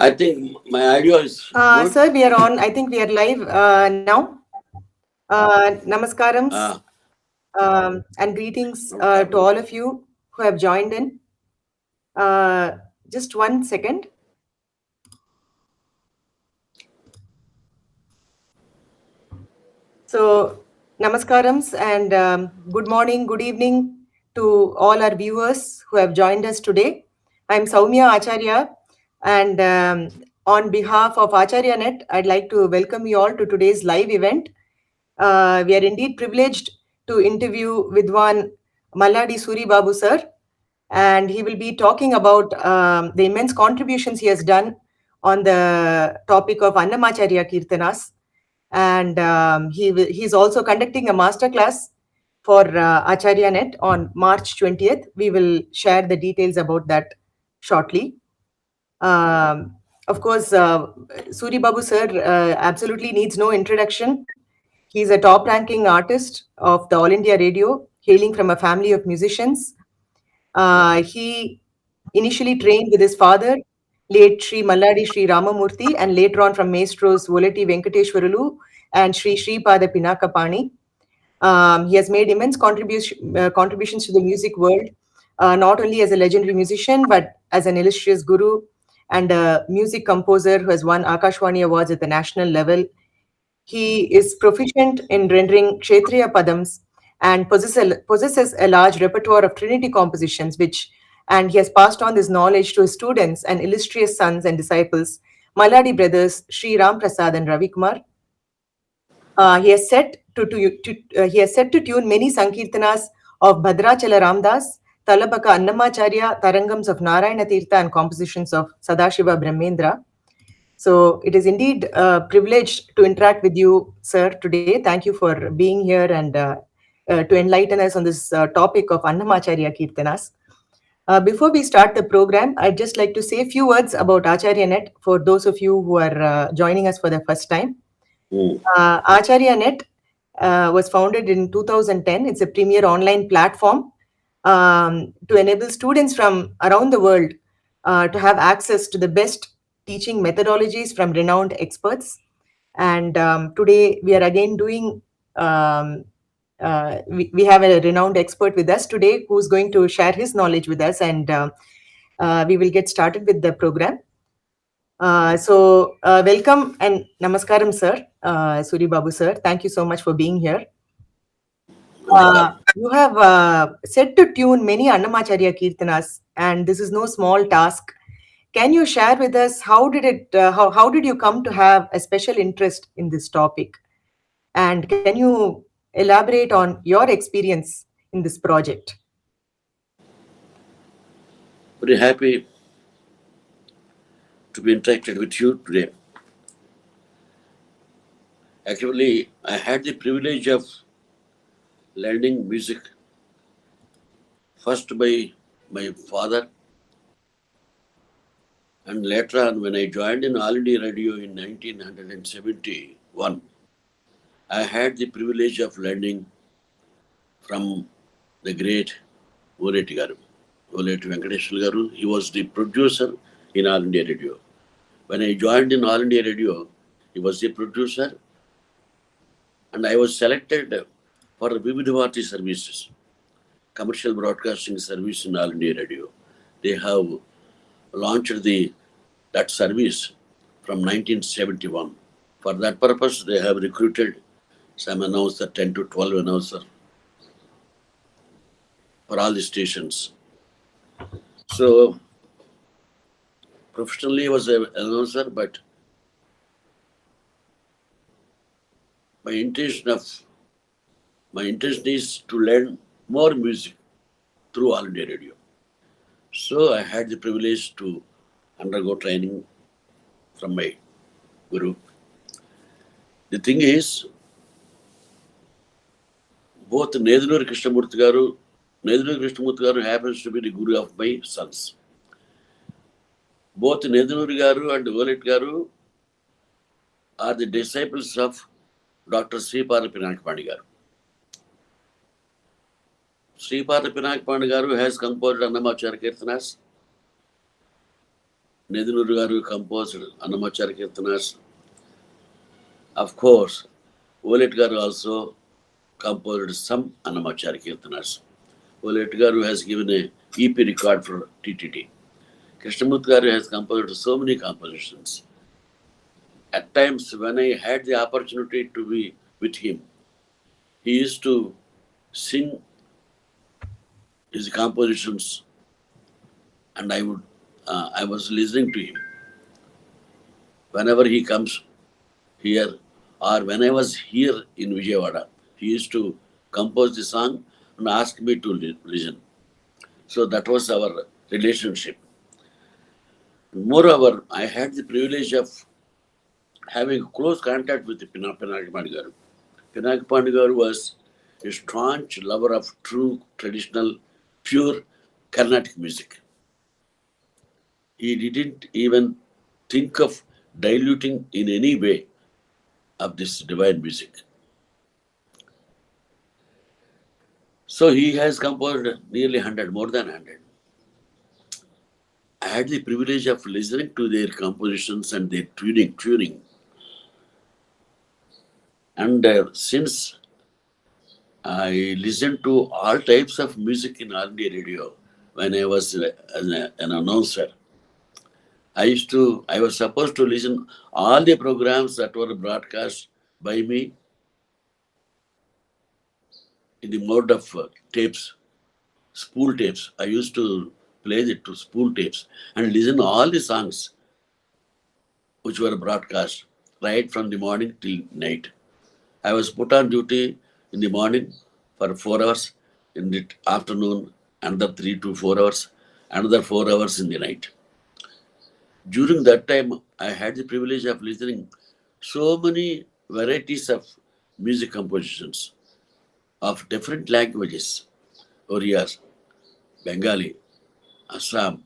I think my audio is good. Sir, we are on. I think we are live now. Namaskarams and greetings to all of you who have joined in. Just 1 second. So, Namaskarams and good morning, good evening to all our viewers who have joined us today. I'm Soumya Acharya, and on behalf of Acharyanet, I'd like to welcome you all to today's live event. We are indeed privileged to interview Vidwan Malladi Suribabu sir, and he will be talking about the immense contributions he has done on the topic of Annamacharya Keertanas. And he's also conducting a masterclass for Acharyanet on March 20th. We will share the details about that shortly. Of course, Suri Babu sir absolutely needs no introduction. He's a top ranking artist of the All India Radio, hailing from a family of musicians. He initially trained with his father, late Shri Malladi Sri Ramamurthy, and later on from maestros Volati Venkateshwaralu and Shri Pada Pinakapani. He has made immense contributions to the music world, not only as a legendary musician, but as an illustrious guru and a music composer who has won Akashwani Awards at the national level. He is proficient in rendering Kshetriya Padams and possesses a large repertoire of Trinity compositions, and he has passed on this knowledge to his students and illustrious sons and disciples, Malladi brothers Sri Ram Prasad and Ravi Kumar. He has set to tune many Sankirtanas of Bhadrachala Ramdas, Talabaka Annamacharya, Tarangams of Narayana Tirtha, and compositions of Sadashiva Brahmendra. So it is indeed a privilege to interact with you, sir, today. Thank you for being here and to enlighten us on this topic of Annamacharya Keertanas. Before we start the program, I'd just like to say a few words about Acharyanet for those of you who are joining us for the first time. Acharyanet was founded in 2010. It's a premier online platform to enable students from around the world to have access to the best teaching methodologies from renowned experts. And today we are again doing, we have a renowned expert with us today who's going to share his knowledge with us, and we will get started with the program. Welcome and namaskaram, sir, Suri Babu sir. Thank you so much for being here. You have set to tune many Annamacharya Keertanas, and this is no small task. Can you share with us how did you come to have a special interest in this topic? And can you elaborate on your experience in this project? Very happy to be interacted with you today. Actually, I had the privilege of learning music first by my father, and later on when I joined in All India Radio in 1971, I had the privilege of learning from the great Volati Garu, Volati Venkateshwaralu Garu. He was the producer in All India Radio. When I joined in All India Radio, he was the producer, and I was selected for the Vividha services, commercial broadcasting service in All India Radio. They have launched that service from 1971. For that purpose, they have recruited some announcer, 10 to 12 announcer for all the stations. So, professionally, I was an announcer, but my intention is to learn more music through All India Radio. So I had the privilege to undergo training from my guru. The thing is, both Nedunuri Krishnamurti Garu happens to be the guru of my sons. Both Nedunuri Garu and Volati Garu are the disciples of Dr. Pada Pinakapani Garu. Pada Pinakapani Garu has composed Annamacharya Keertanas. Nedunuru garu composed Annamacharya Keertanas. Of course, Olet garu also composed some Annamacharya Keertanas. Olet garu has given a EP record for TTT. Krishnamurti garu has composed so many compositions. At times, when I had the opportunity to be with him, he used to sing his compositions, and I was listening to him. Whenever he comes here, or when I was here in Vijayawada, he used to compose the song and ask me to listen. So that was our relationship. Moreover, I had the privilege of having close contact with Pinaki Garu. Pinaki Garu was a staunch lover of true, traditional, pure Carnatic music. He didn't even think of diluting in any way of this divine music. So he has composed nearly 100, more than 100. I had the privilege of listening to their compositions and their tuning. And since I listened to all types of music in All India Radio when I was an announcer, I was supposed to listen all the programs that were broadcast by me in the mode of tapes, spool tapes. I used to play it to spool tapes and listen to all the songs which were broadcast right from the morning till night. I was put on duty in the morning for 4 hours, in the afternoon another 3 to 4 hours, another 4 hours in the night. During that time, I had the privilege of listening so many varieties of music compositions of different languages, Oriya, Bengali, Assam,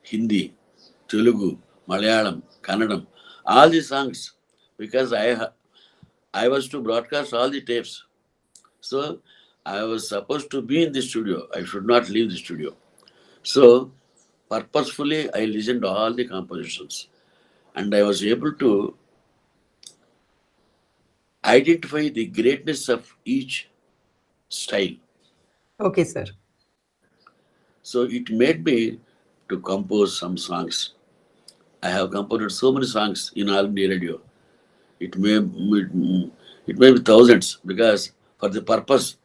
Hindi, Telugu, Malayalam, Kannadam, all the songs, because I was to broadcast all the tapes. So I was supposed to be in the studio. I should not leave the studio. So purposefully, I listened to all the compositions, and I was able to identify the greatness of each style. Okay, sir. So it made me to compose some songs. I have composed so many songs in All India Radio. It may be thousands, because for their purpose,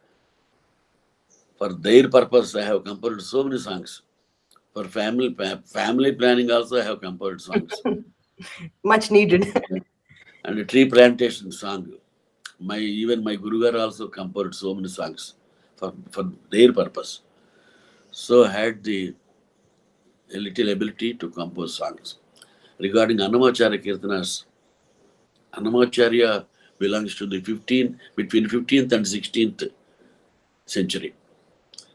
I have composed so many songs. For family planning also, I have composed songs. Much needed. And a tree plantation song. Even my Gurugar also composed so many songs for their purpose. So I had the a little ability to compose songs. Regarding Annamacharya Keertanas, Annamacharya belongs to the between 15th and 16th century.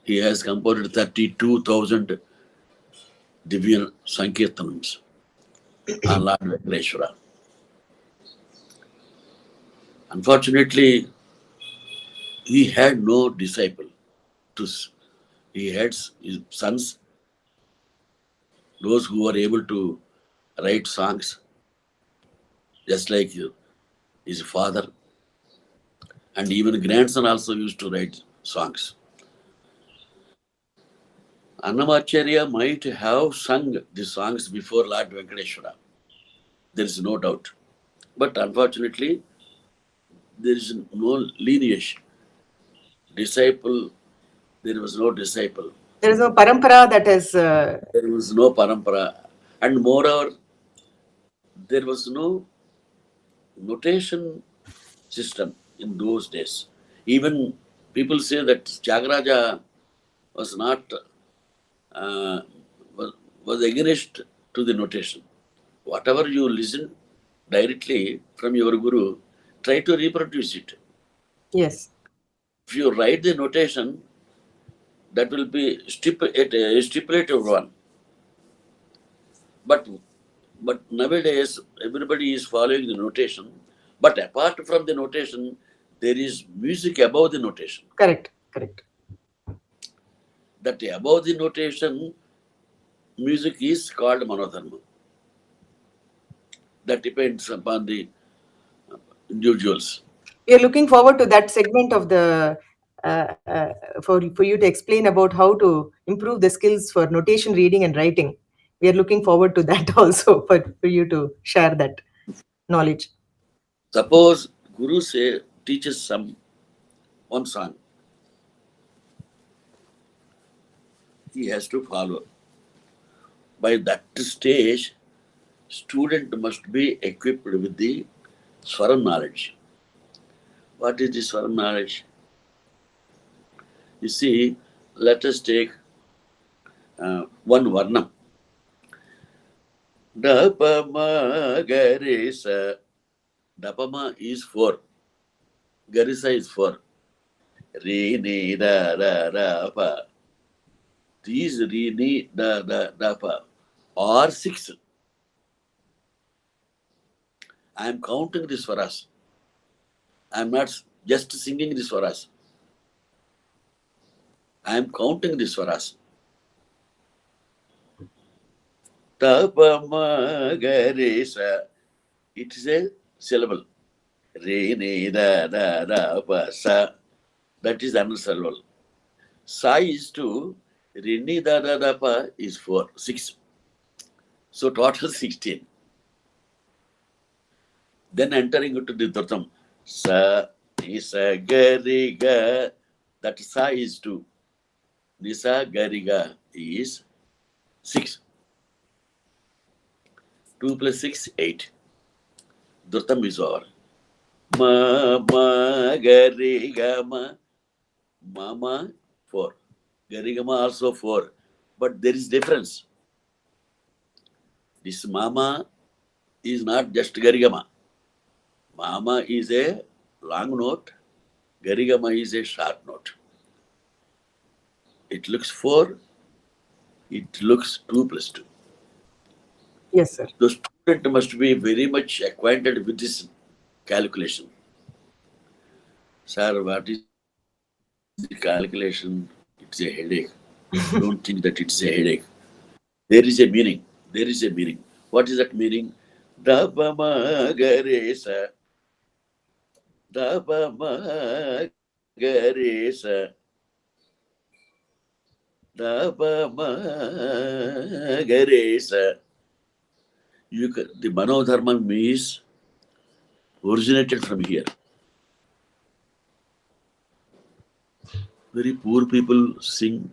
He has composed 32,000 Divya Sankirtanams on Lord Venkareshwara. Unfortunately, he had no disciple. He had his sons, those who were able to write songs, just like his father, and even grandson also used to write songs. Annamacharya might have sung the songs before Lord Venkateshwara. There is no doubt. But unfortunately, there is no lineage. Disciple, there was no disciple. There is no parampara that is. There was no parampara. And moreover, there was no notation system in those days. Even people say that Tyagaraja was not uh, was against to the notation. Whatever you listen directly from your guru, try to reproduce it. Yes. If you write the notation, that will be a stipulated one. But nowadays everybody is following the notation. But apart from the notation, there is music above the notation. Correct. That above the notation, music is called Manodharma. That depends upon the individuals. We are looking forward to that segment of the for you to explain about how to improve the skills for notation, reading, and writing. We are looking forward to that also for you to share that knowledge. Suppose Guru say teaches some one song, he has to follow. By that stage, student must be equipped with the Swaram knowledge. What is the Swaram knowledge? You see, let us take one Varnam. Dapama Garisa. Dapama is 4. Garisa is 4. Re, ni, da, da, da, pa. These re, ni, da, da, da, pa are 6. I am counting this for us. I am not just singing this for us. I am counting this for us. Tapama Garisa. It is a syllable. Re, ni, da, da, da, pa, sa. That is another syllable. Sa is 2. Re, ni, da, da, da, pa is 4. 6. So total 16. Then entering into the Dhrutam. Sa, Nisa, Gariga. That Sa is 2. Nisa, Gariga is 6. 2 plus 6, 8. Dhrutam is over. Ma, ma, Garigama. Mama, 4. Garigama also 4. But there is difference. This Mama is not just Garigama. Mama is a long note. Garigama is a short note. It looks 4. It looks 2 plus 2. Yes, sir. The student must be very much acquainted with this calculation. Sir, what is the calculation? It's a headache. Don't think that it's a headache. There is a meaning. There is a meaning. What is that meaning? Dabama Garesa. Dabama Garesa. Dabama Garesa. The Manodharma is originated from here. Very poor people sing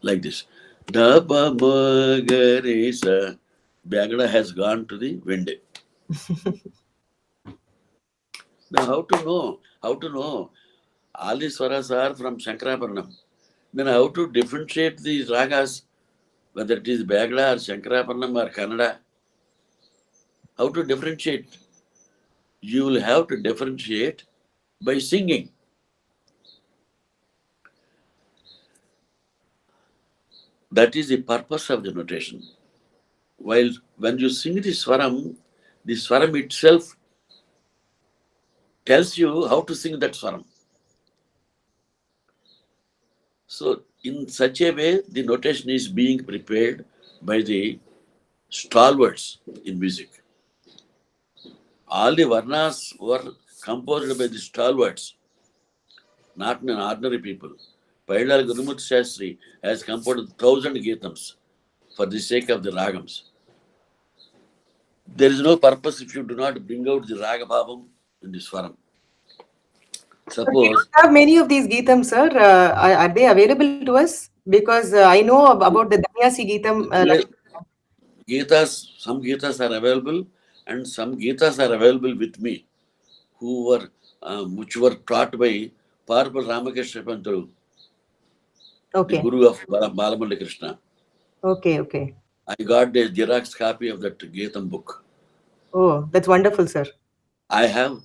like this. Dabama Garesa. Bagada has gone to the wind. Now how to know? How to know? All these swaras are from Shankaraparanam. Then how to differentiate these ragas, whether it is Bagada or Shankaraparanam or Kannada? How to differentiate? You will have to differentiate by singing. That is the purpose of the notation. While when you sing the swaram itself tells you how to sing that swaram. So in such a way, the notation is being prepared by the stalwarts in music. All the varnas were composed by the stalwarts, not an ordinary people. Paidal Gurumukh Shastri has composed 1,000 Geetams for the sake of the ragams. There is no purpose if you do not bring out the ragabhavam in the swaram. But we Suppose don't have many of these Geetams, sir. Are they available to us? Because I know about the Danyasi Geetam. Some Geetas are available, and some Geetas are available with me, which were taught by Parpal Ramakrishna Pantulu, the Okay. Guru of Balamalli Krishna. Okay. Okay. I got a Xerox copy of that Geetam book. Oh, that's wonderful, sir. I have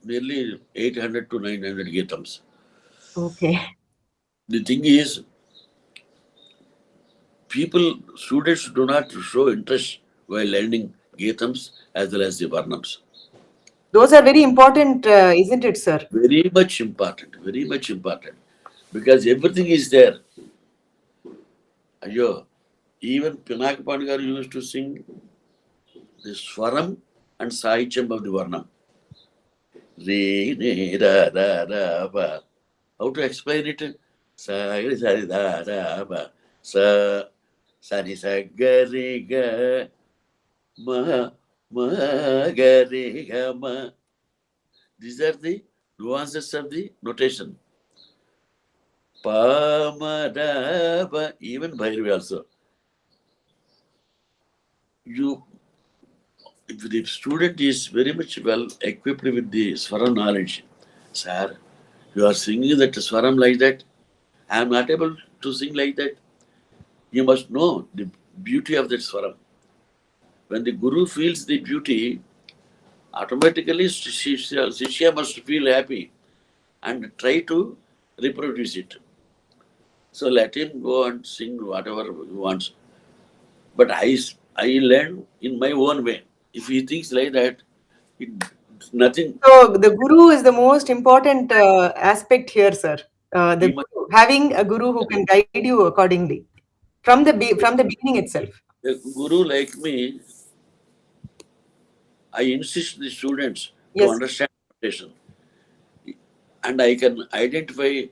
nearly 800 to 900 Geetams. Okay. The thing is, students do not show interest while learning Geetams as well as the Varnams. Those are very important, isn't it, sir? Very much important, because everything is there. Ayo, Even Pinaka Pandgar used to sing the Swaram and Sahityam of the Varnam. Re, ne, da, da, da, ba. How to explain it? Sa, ga, sa, da, da, ba. Sa, sa, ni, sa, ga, re, ga, ma, ma, ga, re, ga, ma. These are the nuances of the notation. Pa, ma, da, ba. Even Bhairavi also. You, if the student is very much well equipped with the Swara knowledge, sir, you are singing that Swaram like that. I am not able to sing like that. You must know the beauty of that Swaram. When the Guru feels the beauty, automatically Shishya must feel happy and try to reproduce it. So let him go and sing whatever he wants. But I learn in my own way. If he thinks like that, it, nothing. So the guru is the most important aspect here, sir. The He must, guru, having a guru who can guide you accordingly from the beginning itself. a guru like me, I insist the students to Yes, understand meditation. And I can identify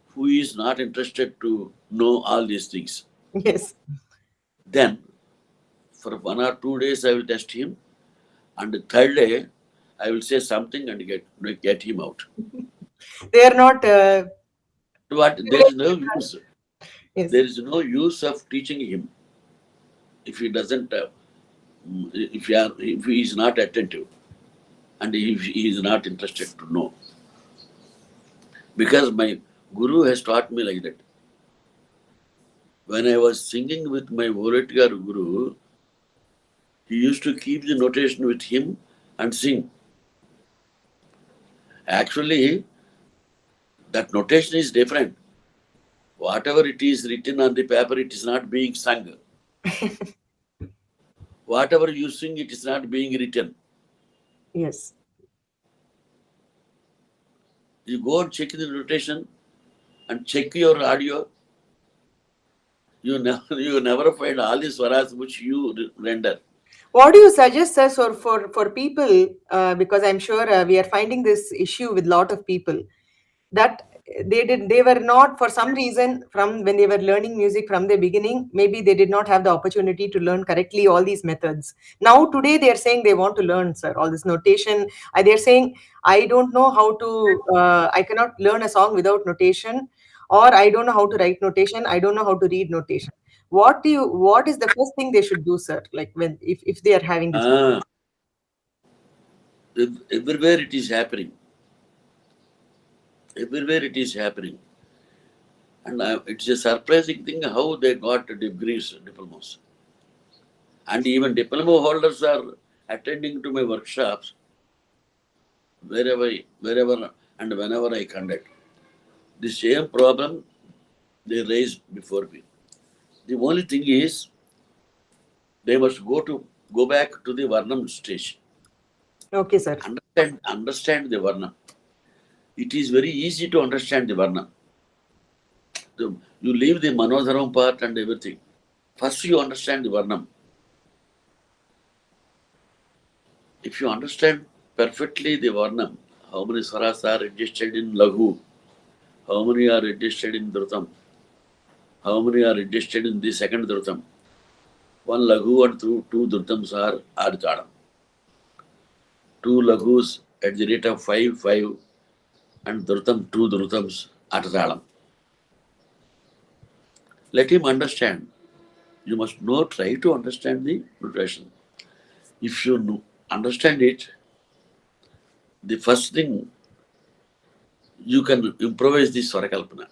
who is not interested to know all these things. yes. Then, for 1 or 2 days, I will test him, and the third day, I will say something and get him out. They are not. But there is no use. Yes, There is no use of teaching him if he doesn't, if he is not attentive, and if he is not interested to know. Because my guru has taught me like that. When I was singing with my Volatkar guru, he used to keep the notation with him and sing. Actually, that notation is different. Whatever it is written on the paper, it is not being sung. Whatever you sing, it is not being written. yes. You go and check the notation and check your audio. You never find all the swaras which you render. What do you suggest, sir, for people? Because I'm sure we are finding this issue with a lot of people that they were not, for some reason, from when they were learning music from the beginning, maybe they did not have the opportunity to learn correctly all these methods. Now today they are saying they want to learn, sir, all this notation. They're saying, I don't know how to, I cannot learn a song without notation, or I don't know how to write notation, I don't know how to read notation. What is the first thing they should do, sir, like when if they are having this? Ah, everywhere it is happening. Everywhere it is happening. And it's a surprising thing how they got degrees, diplomas. And even diploma holders are attending to my workshops wherever and whenever I conduct. The same problem they raise before me. The only thing is they must go back to the Varnam stage. Okay, sir. Understand the Varnam. It is very easy to understand the Varnam. You leave the Manodharam part and everything. First you understand the Varnam. If you understand perfectly the Varnam, how many swaras are registered in Laghu, how many are registered in Dhrutam, how many are registered in the second Dhrutam. One Laghu and two Dhrutams are Aditalam. Two Laghus at the rate of 5, 5, and Dhrutam, two Dhrutams Atatalam. Let him understand. You must try to understand the notation. If you understand it, the first thing you can improvise the Swarakalpana.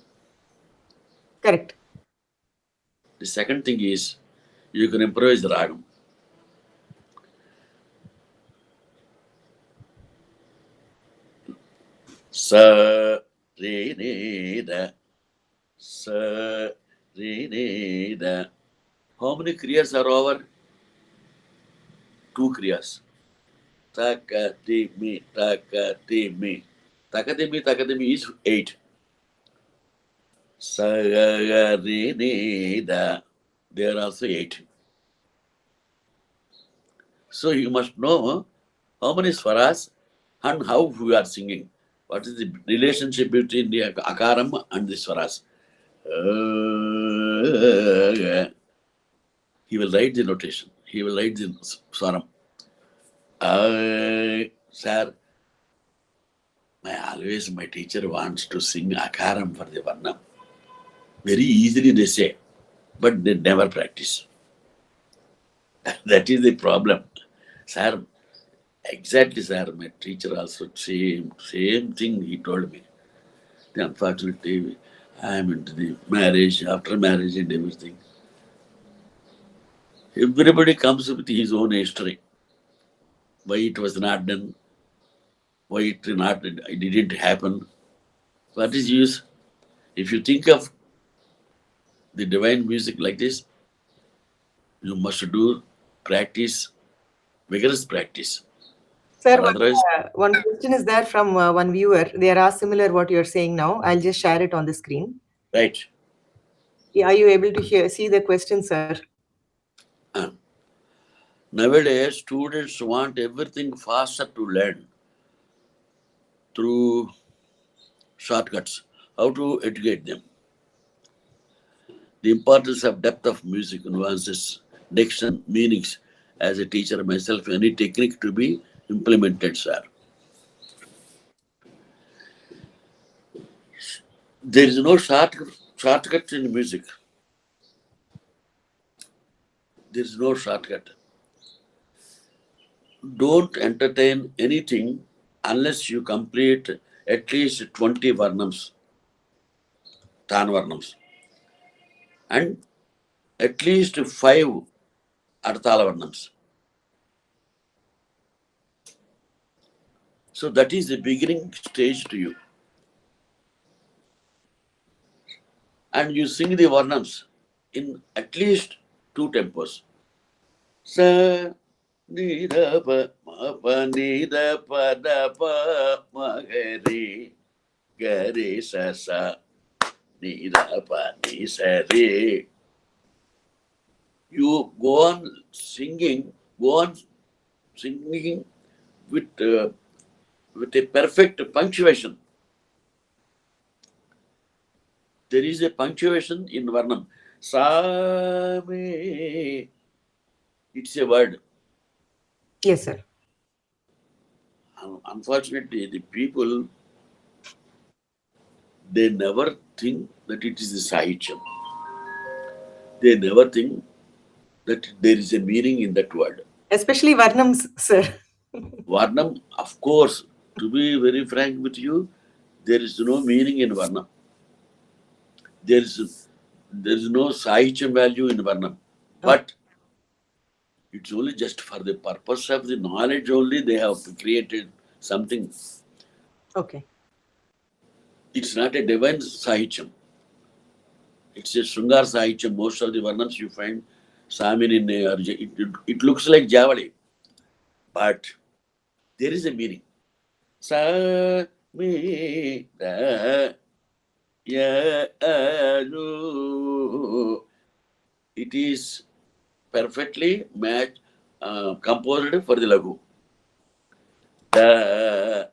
Correct. The second thing is you can improvise the Ragam. Sa, re, ne, da. Sa, re, ne, da. How many kriyas are over? 2 kriyas. Takatimi, takatimi. Takatimi is 8. Sa, re, ne, da. There are also 8. So you must know how many swaras and how we are singing. What is the relationship between the akaram and the swaras? He will write the notation. He will write the swaram. Sir, my teacher wants to sing akaram for the varnam. Very easily they say, but they never practice. That is the problem. Sir, exactly, sir. My teacher also same thing he told me. Unfortunately, I am into the marriage, after marriage and everything. Everybody comes with his own history. Why it was not done, why it didn't happen. What is use? If you think of the divine music like this, you must do practice, vigorous practice. Sir, Or otherwise, one question is there from one viewer. They are asked similar what you're saying now. I'll just share it on the screen. right. Yeah, are you able to see the question, sir? Nowadays, students want everything faster to learn through shortcuts. How to educate them? The importance of depth of music, nuances, diction, meanings. As a teacher myself, any technique to be implemented, sir. There is no shortcut in music. There is no shortcut. Don't entertain anything unless you complete at least 20 varnams, tan varnams, and at least 5 arthala varnams. So that is the beginning stage to you. And you sing the varnams in at least 2 tempos. Sa, ni, da, pa, ma, pa, ni, da, pa, ma, ga, re, sa, ni, da, pa, ni, sa, re. You go on singing with a perfect punctuation. There is a punctuation in Varnam. Sa, me. It's a word. Yes, sir. Unfortunately, the people, they never think that it is a Sahityam. They never think that there is a meaning in that word. Especially Varnams, sir. Varnam, of course, to be very frank with you, there is no meaning in Varnam. There is no Sahityam value in Varnam. But it's only just for the purpose of the knowledge only they have created something. Okay. It's not a divine Sahityam. It's a Sringar Sahityam. Most of the Varnams you find Samin in it looks like Javali. But there is a meaning. Sa, mi, da, ya, lu. It is perfectly composed for the Lagu. Da,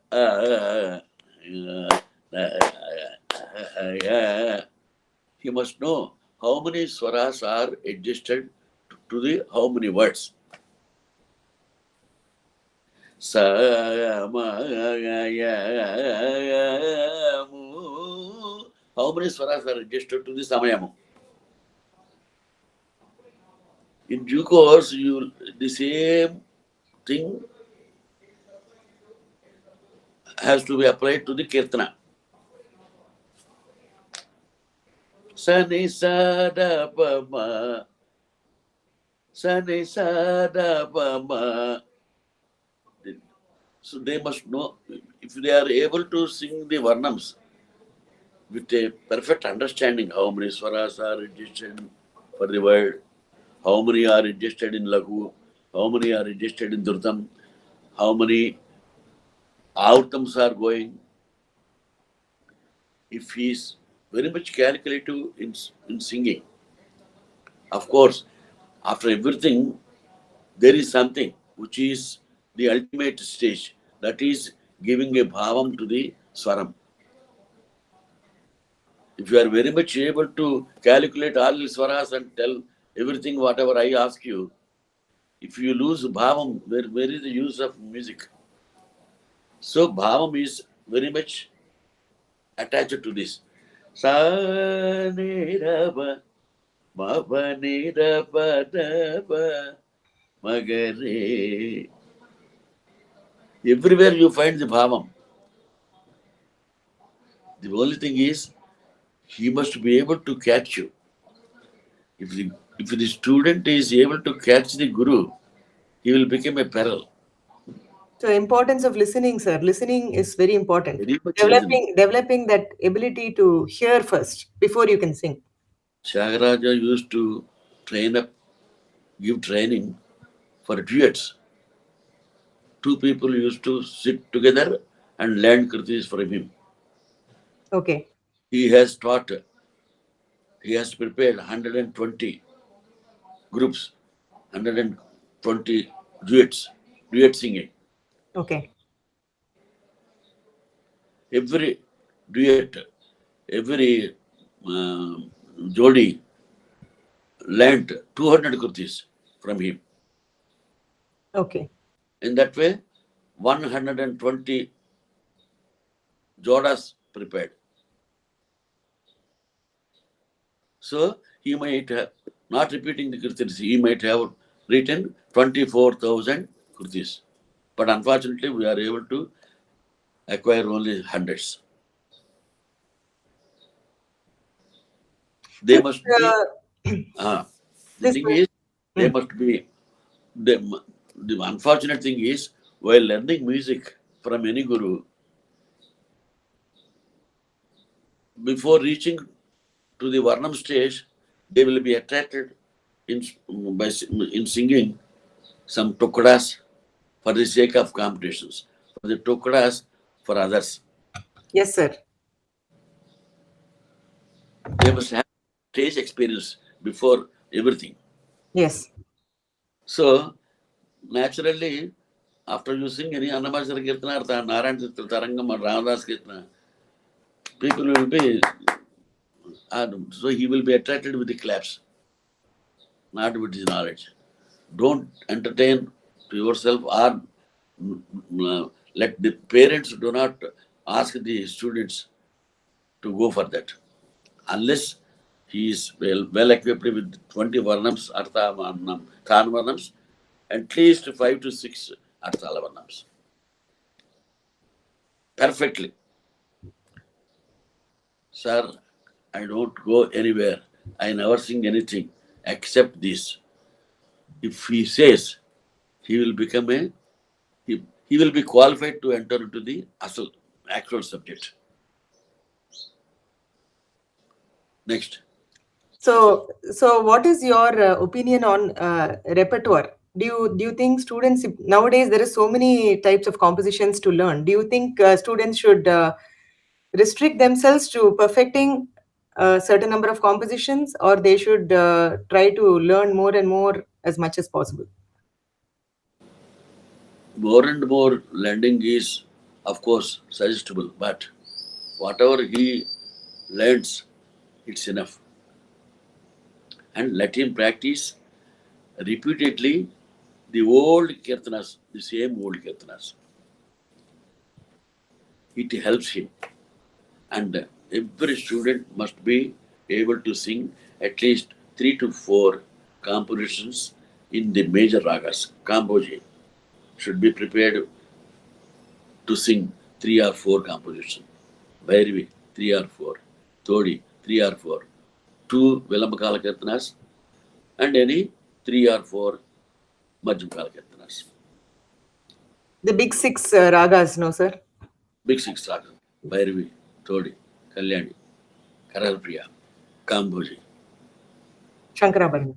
ya. You must know how many swaras are adjusted to the how many words. Sa, ma, ya, mu. How many swaras are adjusted to the samayamu? In due course, the same thing has to be applied to the kirtana. Sa, ni, sa, da, pa, ma. Sa, ni, sa, da, pa, ma. So they must know, if they are able to sing the varnams with a perfect understanding how many swaras are registered for the word, how many are registered in Lagu, how many are registered in Dhrutam, how many avartams are going. If he is very much calculative in singing, Of course, after everything, there is something which is the ultimate stage, that is giving a bhavam to the swaram. If you are very much able to calculate all the swaras and tell everything, whatever I ask you, if you lose bhavam, where is the use of music? So bhavam is very much attached to this. Sa ni ra ba, ma ba ni ra ba da ba, ma ga re. Everywhere you find the bhavam. The only thing is, he must be able to catch you. If the student is able to catch the guru, he will become a peril. So importance of listening, sir. Listening is very important. Very much listening. Developing that ability to hear first before you can sing. Shagaraja used to give training for duets. Two people used to sit together and learn kritis from him. Okay. He has taught, he has prepared 120 groups, 120 duet singing. Okay. Every duet, every jodi learnt 200 kritis from him. Okay. In that way, 120 jodas prepared. So he might have, not repeating the kirtans, he might have written 24,000 kritis. But unfortunately, we are able to acquire only hundreds. They This, must be, the this, thing is, they mm, must be, the unfortunate thing is, while learning music from any guru, before reaching to the Varnam stage, they will be attracted in singing some tukras for the sake of competitions, for the tukras for others. yes, sir. They must have stage experience before everything. Yes. So, naturally, after you sing any Annamacharya Keertana or Narayan Tarangam or Ramadas Keertana, people will be, so he will be attracted with the claps, not with his knowledge. Don't entertain to yourself, or let the parents do not ask the students to go for that. Unless he is well equipped with 20 varnams, artha varnam, than varnams, at least 5 to 6 arthala varnams. Perfectly. Sir, I don't go anywhere. I never sing anything except this. If he says, he will become he will be qualified to enter into the actual subject. Next. So what is your opinion on repertoire? Do you think students nowadays, there is so many types of compositions to learn? Do you think students should restrict themselves to perfecting a certain number of compositions, or they should try to learn more and more as much as possible? More and more learning is, of course, suggestible, but whatever he learns, it's enough. And let him practice repeatedly the old kirtanas, the same old kirtanas. It helps him. And every student must be able to sing at least 3 to 4 compositions in the major ragas. Kamboji should be prepared to sing 3 or 4 compositions. Bhairavi, 3 or 4. Todi, 3 or 4. 2 Vilamakala Kirtanas and any 3 or 4 Majjhimkala Kirtanas. The big six ragas, no, sir? Big 6 ragas. Bhairavi, Todi, Kalyani, Karalpriya, Kamboji, Shankarabharanam.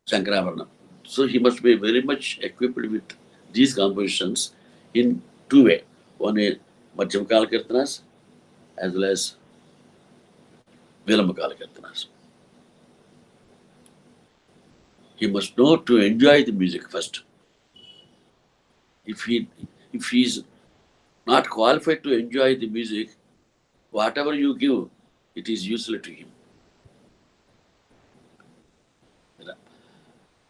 Shankarabharanam. So he must be very much equipped with these compositions in 2 ways. One is Majjhimkala Kirtanas as well as Vilamakala Kirtanas. He must know to enjoy the music first. If he is not qualified to enjoy the music, whatever you give, it is useless to him.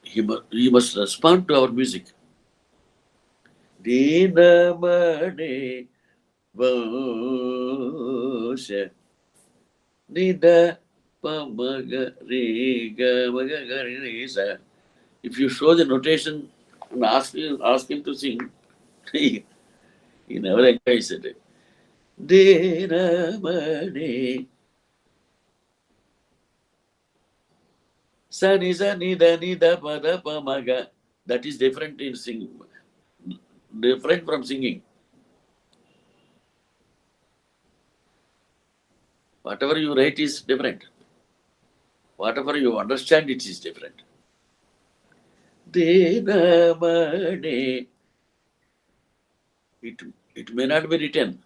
He must respond to our music. Dinamane Vasha Nida Pamaga Riga Maga. If you show the notation and ask him to sing, he never enjoys it. Dinamane Sani Sani Nida Pada Pamaga. That is different in singing. Different from singing. Whatever you write is different. Whatever you understand, it is different. Dinamane. It may not be written.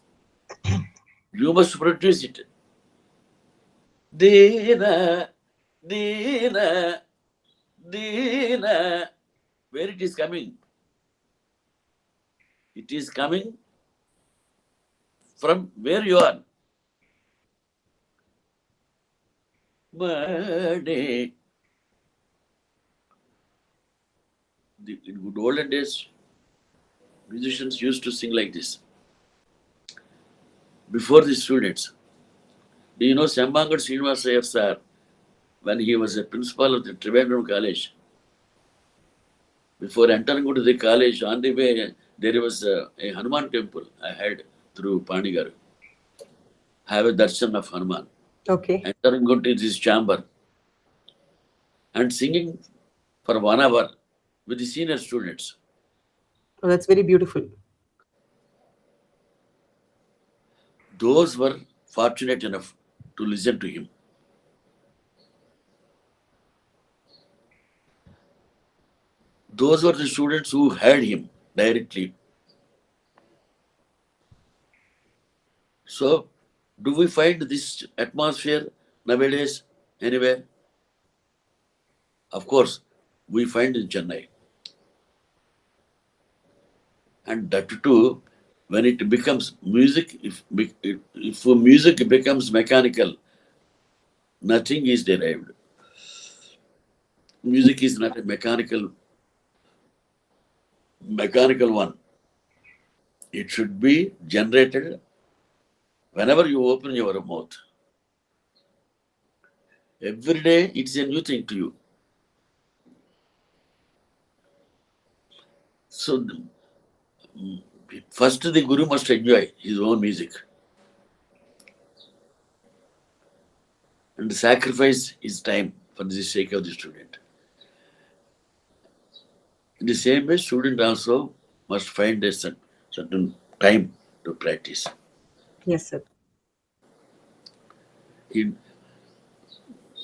You must produce it. Dina, Dina, Dina. Where it is coming? It is coming from where you are. Mane. In good olden days, musicians used to sing like this. Before the students. Do you know Sembangat Srinivasayar sir, when he was a principal of the Trivandrum College, before entering into the college, on the way, there was a Hanuman temple I had through Pandigaru. I have a darshan of Hanuman. Okay. Entering into this chamber and singing for 1 hour with the senior students. Oh, that's very beautiful. Those were fortunate enough to listen to him. Those were the students who heard him directly. So, do we find this atmosphere nowadays anywhere? Of course, we find in Chennai. And that too, when it becomes music, if music becomes mechanical, nothing is derived. Music is not a mechanical one. It should be generated whenever you open your mouth. Every day, it's a new thing to you. So, first the Guru must enjoy his own music. And sacrifice his time for the sake of the student. In the same way, student also must find a certain time to practice. Yes, sir.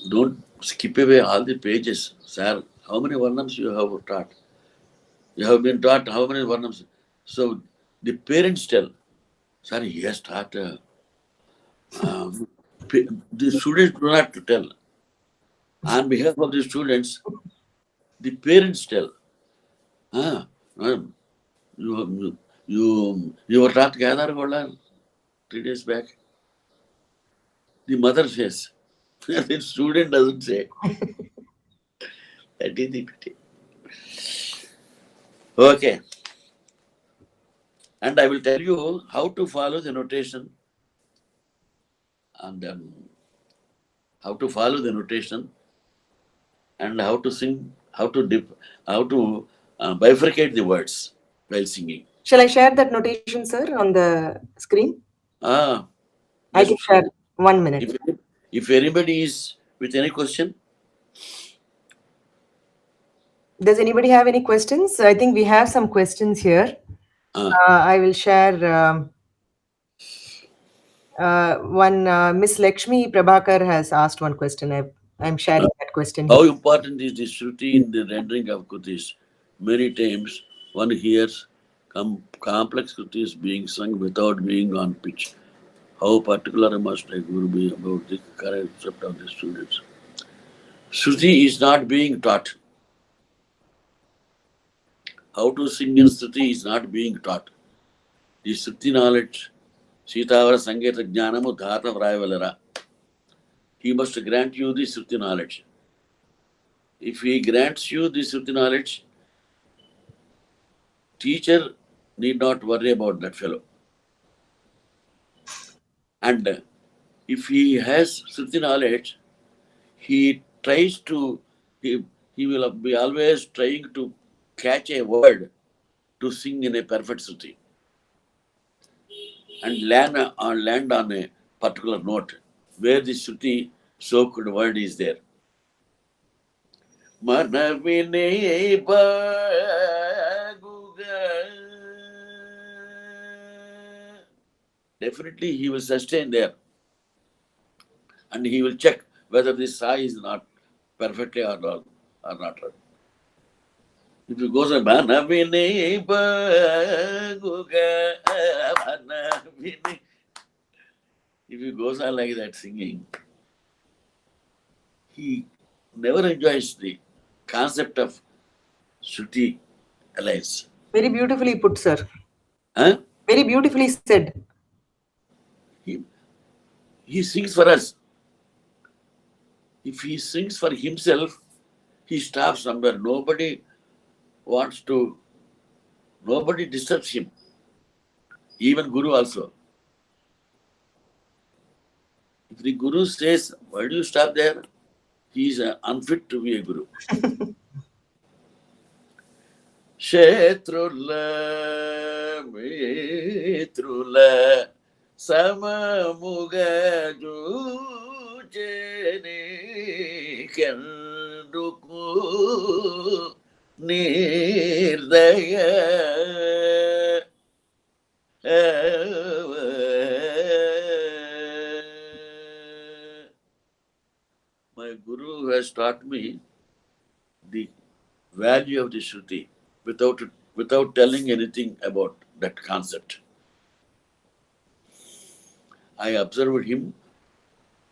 Don't skip away all the pages. Sir, how many varnams you have taught? You have been taught how many varnams? So the parents tell, sir, he has taught. The students do not tell. On behalf of the students, the parents tell, you were taught Gadar 3 days back. The mother says, the student doesn't say. That is the pity. Okay. And I will tell you how to follow the notation and how to follow the notation and how to sing, how to bifurcate the words while singing. Shall I share that notation, sir, on the screen? I can share 1 minute. If anybody is with any question. Does anybody have any questions? I think we have some questions here. I will share one. Miss Lakshmi Prabhakar has asked one question. I'm sharing that question. How important is the Shruti in the rendering of Krutis? Many times one hears complex Krutis being sung without being on pitch. How particular must a Guru be about the concept of the students? Shruti is not being taught. how to sing in Shruti is not being taught. The Shruti knowledge, Sitavara Sangeta Jnanamu Dhata Vrayavalara. He must grant you the Shruti knowledge. If he grants you the Shruti knowledge, teacher need not worry about that fellow. And if he has Shruti knowledge, he tries to, he will be always trying to catch a word to sing in a perfect Shruti and land on a particular note where the Shruti soaked word is there. Manavine baguga. Definitely he will sustain there and he will check whether this sa is not perfectly or not right. If he goes on Manavine baguga, Manavine. If he goes on like that singing, he never enjoys the concept of Shruti alliance. Very beautifully put, sir. Huh? Very beautifully said. He, he sings for us. If he sings for himself, he stops somewhere. Nobody disturbs him. Even Guru also. If the Guru says, why do you stop there? He is unfit to be a Guru. Shetrula, Mitrula, Samamuga Jujene Kanduku Nirdaya. My Guru has taught me the value of the Shruti without telling anything about that concept. I observed him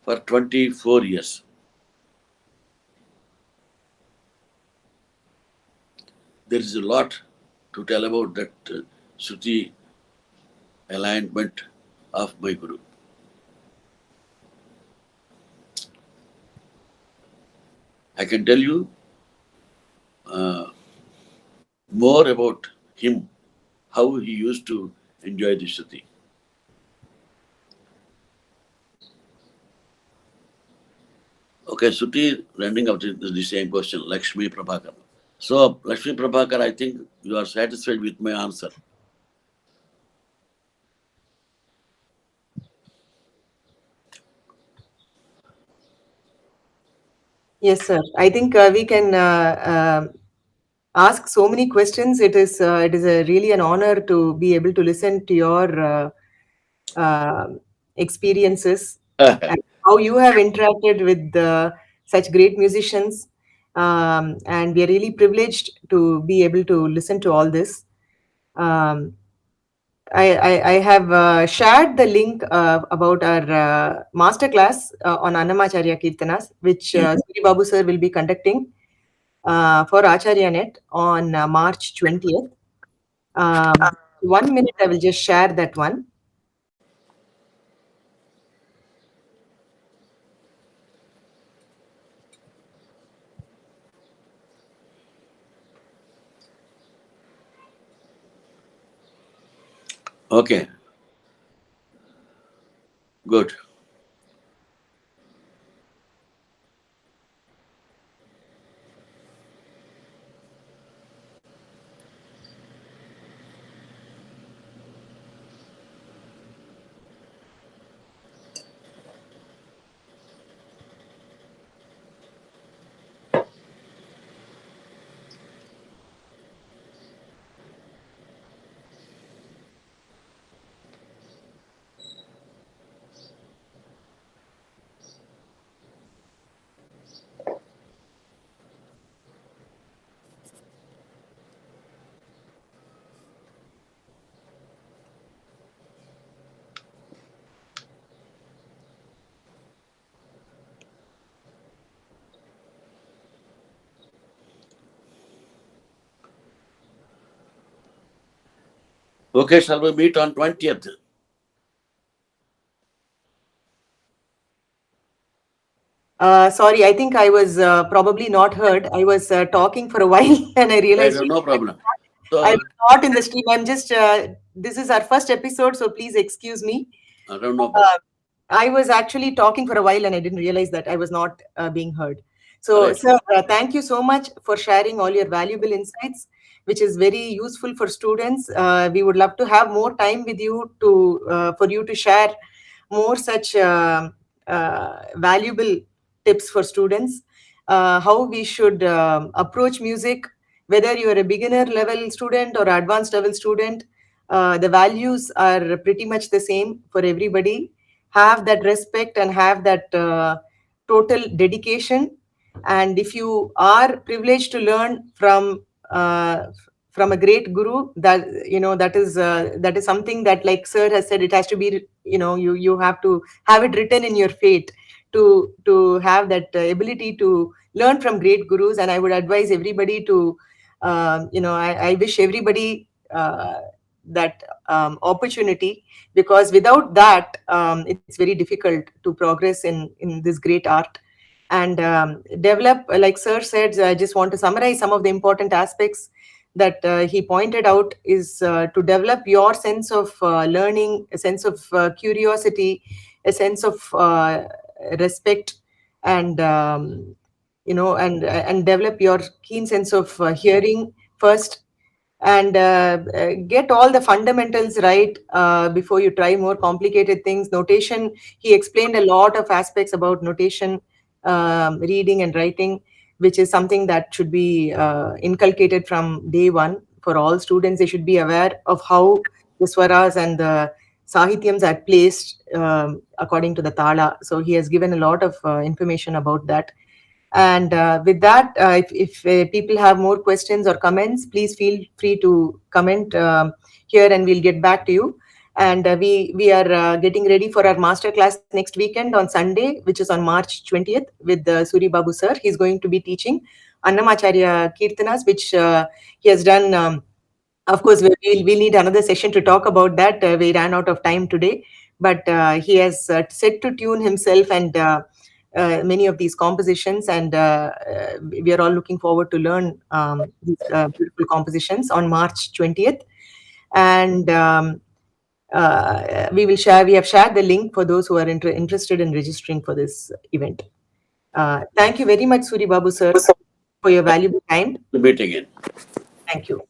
for 24 years. There is a lot to tell about that Shruti alignment of my Guru. I can tell you more about him, how he used to enjoy the Shruti. Okay, Shruti, running up to the same question, Lakshmi Prabhakar. So, Lakshmi Prabhakar, I think you are satisfied with my answer. Yes, sir. I think we can ask so many questions. It is really an honor to be able to listen to your experiences and how you have interacted with such great musicians. And we are really privileged to be able to listen to all this. Um, I have shared the link about our masterclass on Annamacharya Keertanas, which Suribabu sir will be conducting for Acharyanet on March 20th. 1 minute, I will just share that one. Okay, good. Okay, shall we meet on 20th? Sorry, I think I was probably not heard. I was talking for a while and I Right, realized no problem. I So, was not in the stream. I'm just, this is our first episode, so please excuse me. I don't know. Uh, I was actually talking for a while and I didn't realize that I was not being heard. So, Right. sir, thank you so much for sharing all your valuable insights, which is very useful for students. We would love to have more time with you to for you to share more such valuable tips for students. How we should approach music, whether you are a beginner level student or advanced level student. The values are pretty much the same for everybody. Have that respect and have that total dedication. And if you are privileged to learn uh, from a great guru, that that is something that, like sir has said, it has to be, you have to have it written in your fate to have that ability to learn from great gurus. And I would advise everybody to I wish everybody that opportunity, because without that it's very difficult to progress in this great art and develop, like sir said. I just want to summarize some of the important aspects that he pointed out is to develop your sense of learning, a sense of curiosity, a sense of respect, and and develop your keen sense of hearing first, and get all the fundamentals right before you try more complicated things. Notation, he explained a lot of aspects about notation, reading and writing, which is something that should be inculcated from day one for all students. They should be aware of how the swaras and the sahityams are placed according to the tala. So he has given a lot of information about that. And with that, if people have more questions or comments, please feel free to comment here, and we'll get back to you. And we are getting ready for our masterclass next weekend on Sunday, which is on March 20th, with Suribabu sir. He's going to be teaching Annamacharya Keertanas, which he has done. Of course, we'll need another session to talk about that. We ran out of time today, but he has set to tune himself and many of these compositions, and we are all looking forward to learn these beautiful compositions on March 20th. And we have shared the link for those who are interested in registering for this event. Thank you very much, Suri Babu sir, for your valuable time. To meet again. Thank you.